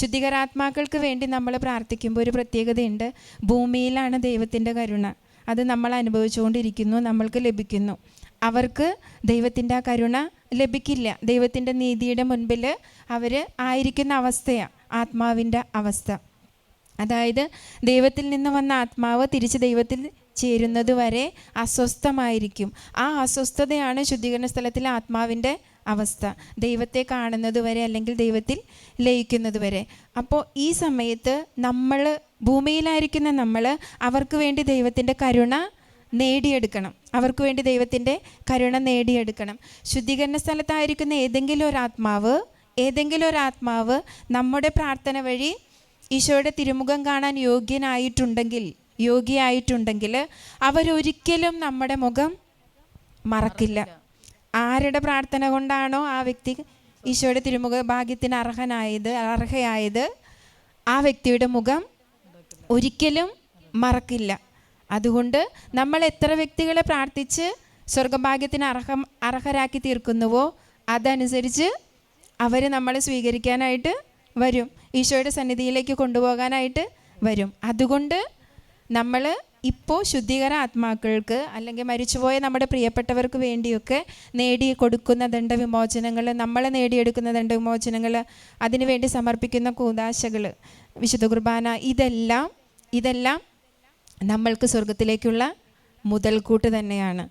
ശുദ്ധികരാത്മാക്കൾക്ക് വേണ്ടി നമ്മൾ പ്രാർത്ഥിക്കുമ്പോൾ ഒരു പ്രത്യേകതയുണ്ട്. ഭൂമിയിലാണ് ദൈവത്തിൻ്റെ കരുണ, അത് നമ്മൾ അനുഭവിച്ചുകൊണ്ടിരിക്കുന്നു, നമ്മൾക്ക് ലഭിക്കുന്നു. അവർക്ക് ദൈവത്തിൻ്റെ ആ കരുണ ലഭിക്കില്ല. ദൈവത്തിൻ്റെ നീതിയുടെ മുൻപിൽ അവർ ആയിരിക്കുന്ന അവസ്ഥയാണ് ആത്മാവിൻ്റെ അവസ്ഥ. അതായത് ദൈവത്തിൽ നിന്ന് വന്ന ആത്മാവ് തിരിച്ച് ദൈവത്തിൽ ചേരുന്നത് വരെ അസ്വസ്ഥമായിരിക്കും. ആ അസ്വസ്ഥതയാണ് ശുദ്ധീകരണ സ്ഥലത്തിലെ ആത്മാവിൻ്റെ അവസ്ഥ, ദൈവത്തെ കാണുന്നത് വരെ അല്ലെങ്കിൽ ദൈവത്തിൽ ലയിക്കുന്നത് വരെ. അപ്പോൾ ഈ സമയത്ത് നമ്മൾ ഭൂമിയിലായിരിക്കുന്ന നമ്മൾ അവർക്ക് വേണ്ടി ദൈവത്തിൻ്റെ കരുണ നേടിയെടുക്കണം, അവർക്ക് വേണ്ടി ദൈവത്തിൻ്റെ കരുണ നേടിയെടുക്കണം. ശുദ്ധീകരണ സ്ഥലത്തായിരിക്കുന്ന ഏതെങ്കിലും ഒരു ആത്മാവ് നമ്മുടെ പ്രാർത്ഥന വഴി ഈശോയുടെ തിരുമുഖം കാണാൻ യോഗ്യയായിട്ടുണ്ടെങ്കിൽ അവരൊരിക്കലും നമ്മുടെ മുഖം മറക്കില്ല. ആരുടെ പ്രാർത്ഥന കൊണ്ടാണോ ആ വ്യക്തി ഈശോയുടെ തിരുമുഖ ഭാഗ്യത്തിന് അർഹയായത് ആ വ്യക്തിയുടെ മുഖം ഒരിക്കലും മറക്കില്ല. അതുകൊണ്ട് നമ്മൾ എത്ര വ്യക്തികളെ പ്രാർത്ഥിച്ച് സ്വർഗഭാഗ്യത്തിന് അർഹരാക്കി തീർക്കുന്നുവോ അതനുസരിച്ച് അവർ നമ്മളെ സ്വീകരിക്കാനായിട്ട് വരും, ഈശോയുടെ സന്നിധിയിലേക്ക് കൊണ്ടുപോകാനായിട്ട് വരും. അതുകൊണ്ട് നമ്മൾ ഇപ്പോൾ ശുദ്ധീകര ആത്മാക്കൾക്ക് അല്ലെങ്കിൽ മരിച്ചുപോയ നമ്മുടെ പ്രിയപ്പെട്ടവർക്ക് വേണ്ടിയൊക്കെ നേടിക്കൊടുക്കുന്ന ദണ്ഡവിമോചനങ്ങൾ, നമ്മൾ നേടിയെടുക്കുന്ന ദണ്ഡവിമോചനങ്ങൾ, അതിനുവേണ്ടി സമർപ്പിക്കുന്ന കൂദാശകൾ, വിശുദ്ധ കുർബാന, ഇതെല്ലാം നമ്മൾക്ക് സ്വർഗത്തിലേക്കുള്ള മുതൽക്കൂട്ട് തന്നെയാണ്.